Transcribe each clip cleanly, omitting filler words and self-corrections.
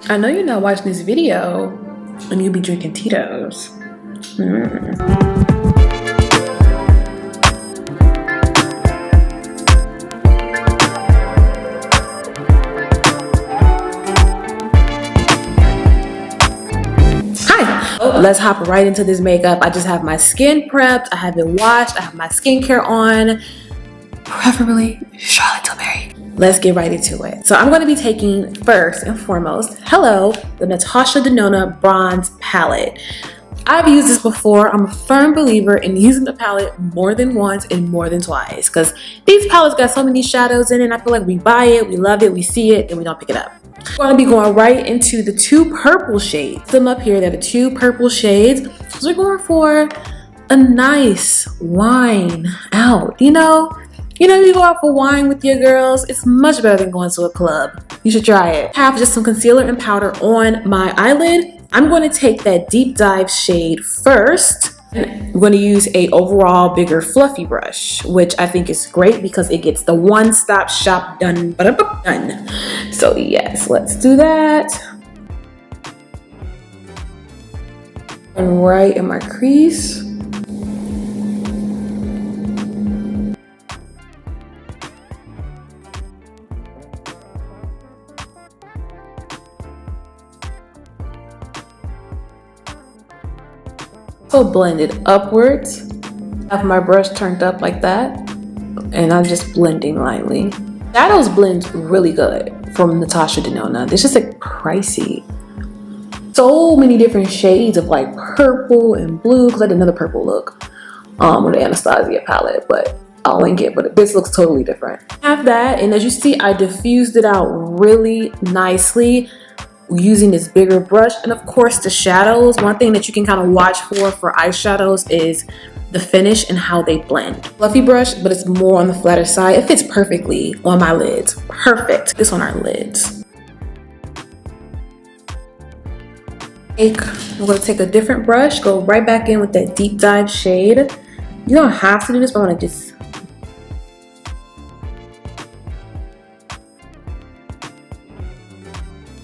I know you're not watching this video and you'll be drinking Tito's. Let's hop right into this makeup. I just have my skin prepped, I have it washed, I have my skincare on, preferably Charlotte Tilbury. Let's get right into it. So I'm going to be taking first and foremost, the Natasha Denona Bronze Palette. I've used this before. I'm a firm believer in using the palette more than once and more than twice because these palettes got so many shadows in it. And I feel like we buy it, we love it, we see it, and we don't pick it up. We're going to be going right into the two purple shades. Them up here, they're the two purple shades. So we're going for a nice wine out. You know, you go out for wine with your girls, it's much better than going to a club. You should try it. I have just some concealer and powder on my eyelid. I'm going to take that deep dive shade first. I'm going to use a overall bigger fluffy brush, which I think is great because it gets the one-stop shop done. So yes, let's do that. And right in my crease. So blend it upwards. I have my brush turned up like that, and I'm just blending lightly. Shadows blend really good from Natasha Denona. It's just like pricey. So many different shades of like purple and blue, because I did another purple look with the Anastasia palette, but I'll link it, but this looks totally different. I have that, and as you see, I diffused it out really nicely using this bigger brush. And of course the shadows, one thing that you can kind of watch for eyeshadows is the finish and how they blend. Fluffy brush, but it's more on the flatter side. It fits perfectly on my lids. Perfect. This on our lids. We're going to take a different brush, go right back in with that deep dive shade. You don't have to do this, but I want to just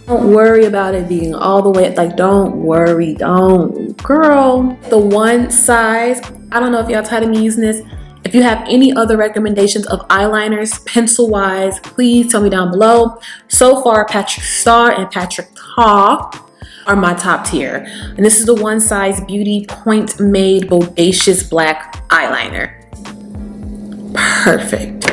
don't worry about it being all the way, like don't worry, girl. The one size, I don't know if y'all tired of me using this. If you have any other recommendations of eyeliners, pencil wise, please tell me down below. So far, Patrick Star and Patrick Ta are my top tier. And this is the One Size Beauty Point Made Bodacious Black Eyeliner. Perfect.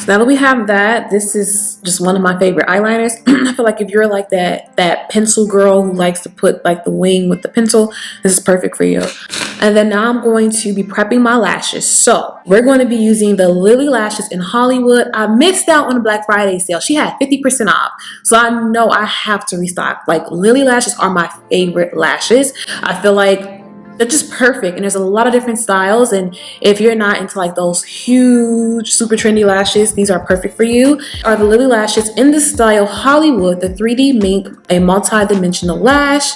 Now that we have that, this is just one of my favorite eyeliners. I feel like if you're like that pencil girl who likes to put like the wing with the pencil, this is perfect for you. And then now I'm going to be prepping my lashes. So we're going to be using the Lilly lashes in Hollywood. I missed out on the Black Friday sale. She had 50% off. So I know I have to restock. Like Lilly lashes are my favorite lashes. I feel like they're just perfect, and there's a lot of different styles, and if you're not into like those huge super trendy lashes, these are perfect for you. Are the Lilly lashes in the style Hollywood, the 3D mink, a multi-dimensional lash,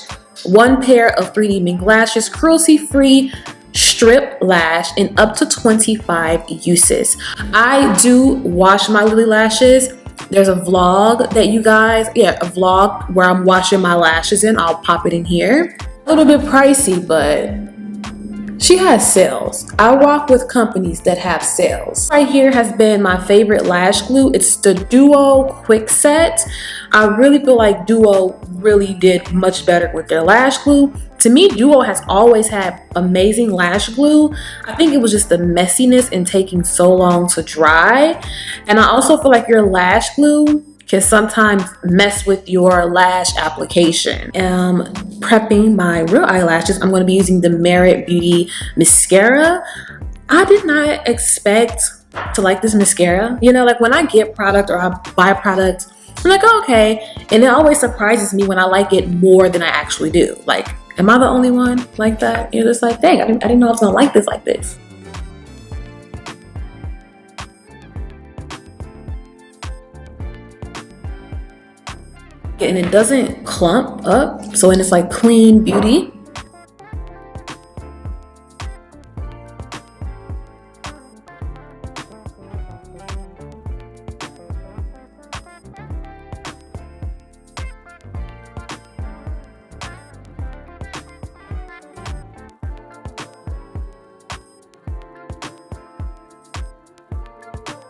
one pair of 3D mink lashes, cruelty-free strip lash, and up to 25 uses. I do wash my Lilly lashes. There's a vlog that you guys, a vlog where I'm washing my lashes in. I'll pop it in here. A little bit pricey, but she has sales. I rock with companies that have sales. Right here has been my favorite lash glue. It's the Duo Quick Set. I really feel like Duo really did much better with their lash glue. To me, Duo has always had amazing lash glue. I think it was just the messiness and taking so long to dry. And I also feel like your lash glue can sometimes mess with your lash application. Prepping my real eyelashes, I'm going to be using the Merit Beauty mascara. I did not expect to like this mascara. You know, like when I get product or I buy product, I'm like, oh, okay. And it always surprises me when I like it more than I actually do. Like, am I the only one like that? You're just like, dang, I didn't know I was gonna like this like this. And it doesn't clump up, so it's like clean beauty.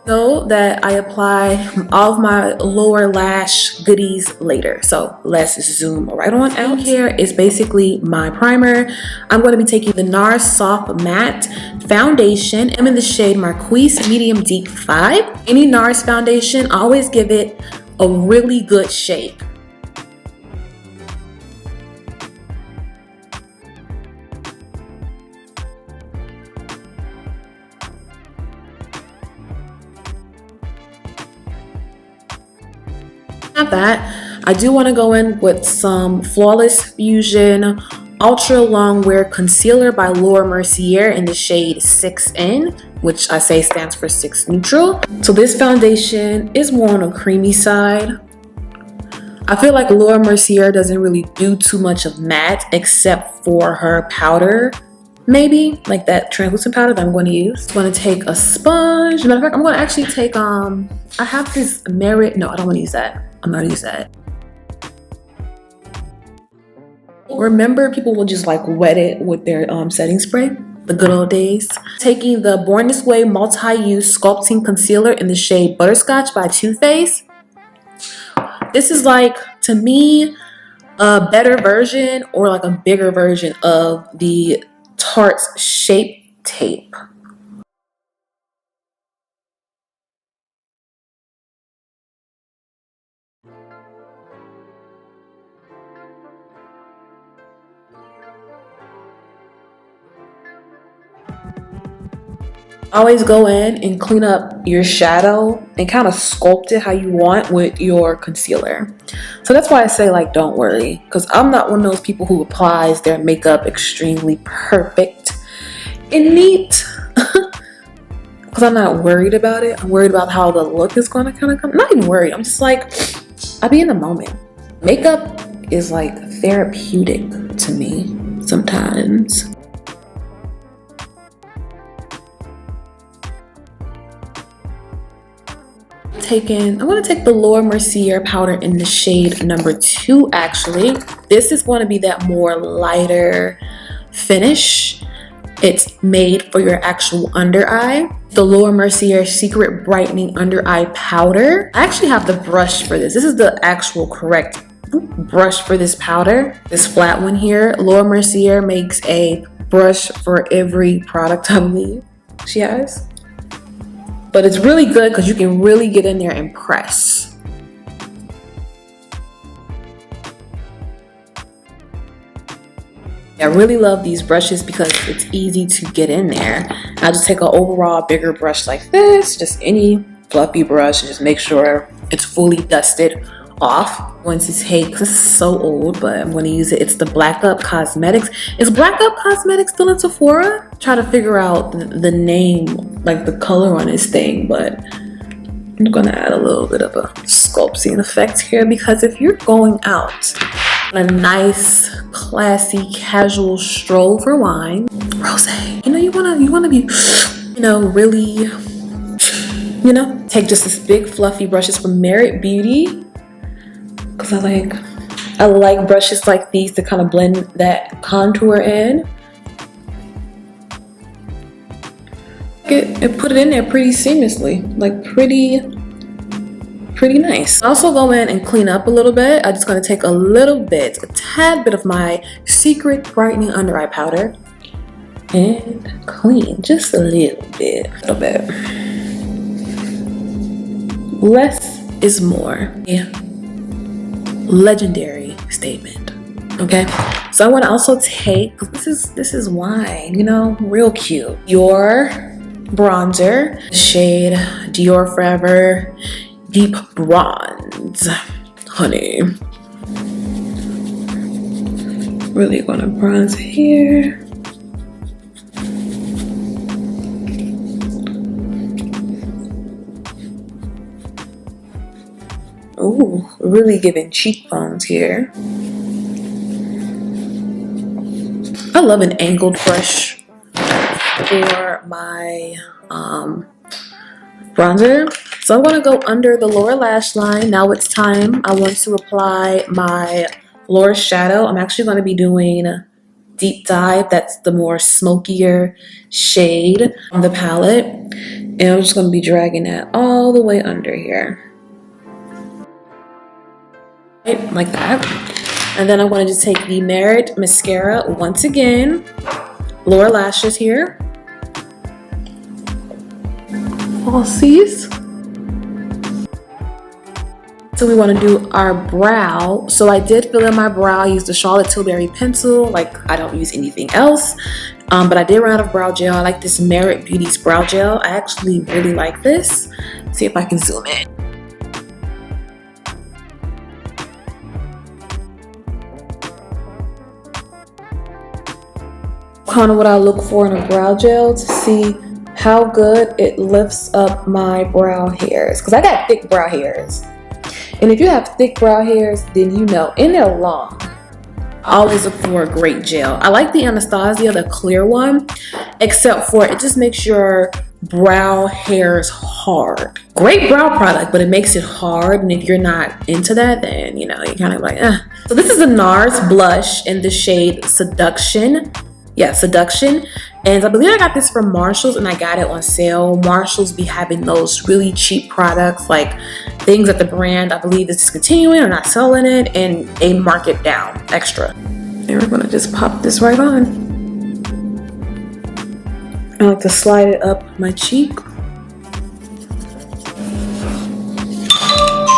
Know that I apply all of my lower lash goodies later, so let's zoom right on out. Here is basically my primer. I'm going to be taking the Nars Soft Matte Foundation. I'm in the shade Marquise Medium Deep 5. Any Nars foundation, I always give it a really good shake. That I do want to go in with some Flawless Fusion Ultra Long Wear Concealer by Mercier in the shade 6N, which I say stands for 6 Neutral. So this foundation is more on a creamy side. I feel like Mercier doesn't really do too much of matte except for her powder, maybe like that translucent powder that I'm going to use. I'm going to take a sponge. Matter of fact, I'm going to actually take I have this Merit. No, I don't want to use that. I'm not gonna use that. Remember, people will just like wet it with their setting spray, the good old days. Taking the Born This Way Multi-Use Sculpting Concealer in the shade Butterscotch by Too Faced. This is like, to me, a better version or like a bigger version of the Tarte's Shape Tape. Always go in and clean up your shadow and kind of sculpt it how you want with your concealer. So that's why I say, like, don't worry, because I'm not one of those people who applies their makeup extremely perfect and neat. Because I'm not worried about it. I'm worried about how the look is going to kind of come. I'm not even worried. I'm just like, I be in the moment. Makeup is like therapeutic to me sometimes. I'm going to take the Mercier powder in the shade number 2 actually. This is going to be that more lighter finish. It's made for your actual under eye. The Mercier Secret Brightening Under Eye Powder. I actually have the brush for this. This is the actual correct brush for this powder. This flat one here. Mercier makes a brush for every product I believe she has. But it's really good because you can really get in there and press. I really love these brushes because it's easy to get in there. I'll just take an overall bigger brush like this, just any fluffy brush, and just make sure it's fully dusted off. I'm going to take, this is so old, but I'm going to use it. It's the Blackup Cosmetics. Is Blackup Cosmetics still in Sephora? Try to figure out the name, like the color on this thing, but I'm going to add a little bit of a sculpting effect here because if you're going out on a nice, classy, casual stroll for wine, rosé, you want to be, really, take just this big fluffy brushes from Merit Beauty. Because I like brushes like these to kind of blend that contour in. It put it in there pretty seamlessly, like pretty nice. I also go in and clean up a little bit. I'm just going to take a tad bit of my Secret Brightening Under Eye Powder and clean just a little bit. Less is more. Yeah. Legendary statement. Okay, so I want to also take this is wine, real cute, your bronzer, shade Dior Forever Deep Bronze, honey. Really gonna bronze here. Ooh, really giving cheekbones here. I love an angled brush for my bronzer. So I'm going to go under the lower lash line. Now it's time. I want to apply my lower shadow. I'm actually going to be doing Deep Dive. That's the more smokier shade on the palette. And I'm just going to be dragging that all the way under here. Right, like that. And then I'm going to just take the Merit Mascara once again. Lower lashes here. Falsies. So we want to do our brow. So I did fill in my brow. I used the Charlotte Tilbury pencil. Like, I don't use anything else. But I did run out of brow gel. I like this Merit Beauty's brow gel. I actually really like this. Let's see if I can zoom in. Kind of what I look for in a brow gel to see how good it lifts up my brow hairs. Because I got thick brow hairs. And if you have thick brow hairs, then you know, and they're long. I always look for a great gel. I like the Anastasia, the clear one, except for it just makes your brow hairs hard. Great brow product, but it makes it hard. And if you're not into that, then, you know, you're kind of like, eh. So this is a Nars blush in the shade Seduction. Yeah, Seduction. And I believe I got this from Marshalls and I got it on sale. Marshalls be having those really cheap products, like things that the brand I believe is discontinuing or not selling it, and they mark it down extra. And we're gonna just pop this right on. I like to slide it up my cheek.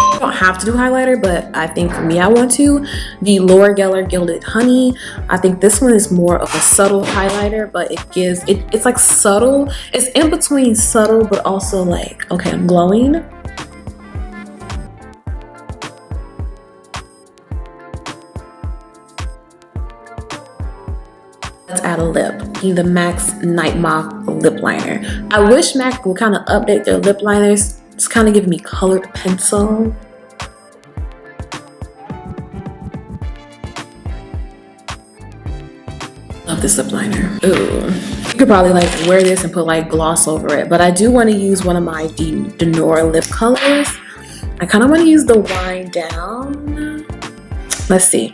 I don't have to do highlighter, but I think for me I want to. The Laura Geller Gilded Honey. I think this one is more of a subtle highlighter, but it gives it's like subtle. It's in between subtle but also like, okay, I'm glowing. Let's add a lip. The MAC's Nightmoth lip liner. I wish MAC would kind of update their lip liners. It's kind of giving me colored pencil. Love this lip liner. Ooh. You could probably like wear this and put like gloss over it, but I do want to use one of my Denior lip colors. I kind of want to use the Wind Down. Let's see.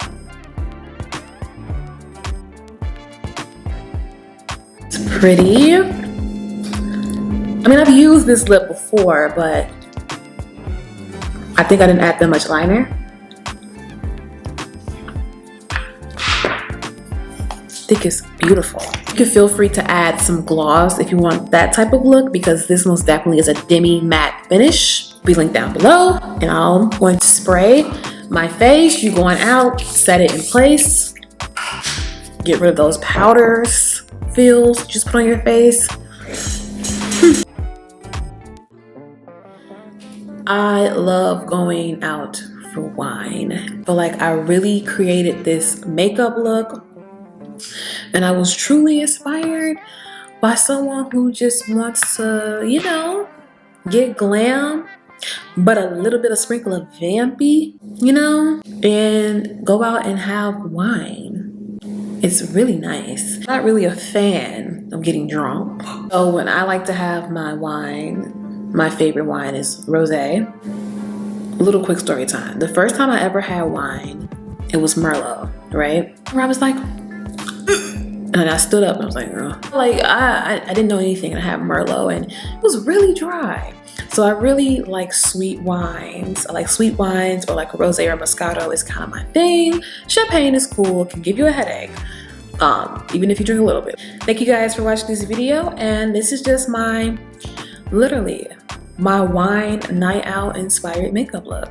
It's pretty. I mean, I've used this lip before, but I think I didn't add that much liner. I think it's beautiful. You can feel free to add some gloss if you want that type of look, because this most definitely is a demi matte finish. Be linked down below. And I'm going to spray my face. You're going out, set it in place. Get rid of those powders, feels, just put on your face. I love going out for wine. I feel like I really created this makeup look, and I was truly inspired by someone who just wants to, you know, get glam, but a little bit of sprinkle of vampy, you know, and go out and have wine. It's really nice. I'm not really a fan of getting drunk. So when I like to have my wine, my favorite wine is rosé. A little quick story time. The first time I ever had wine, it was Merlot, right? Where I was like, and I stood up and I was like, oh. Like I didn't know anything, and I had Merlot and it was really dry. So I really like sweet wines. I like sweet wines, or like rosé or Moscato is kind of my thing. Champagne is cool, can give you a headache, even if you drink a little bit. Thank you guys for watching this video, and this is just my, literally, my wine night out inspired makeup look.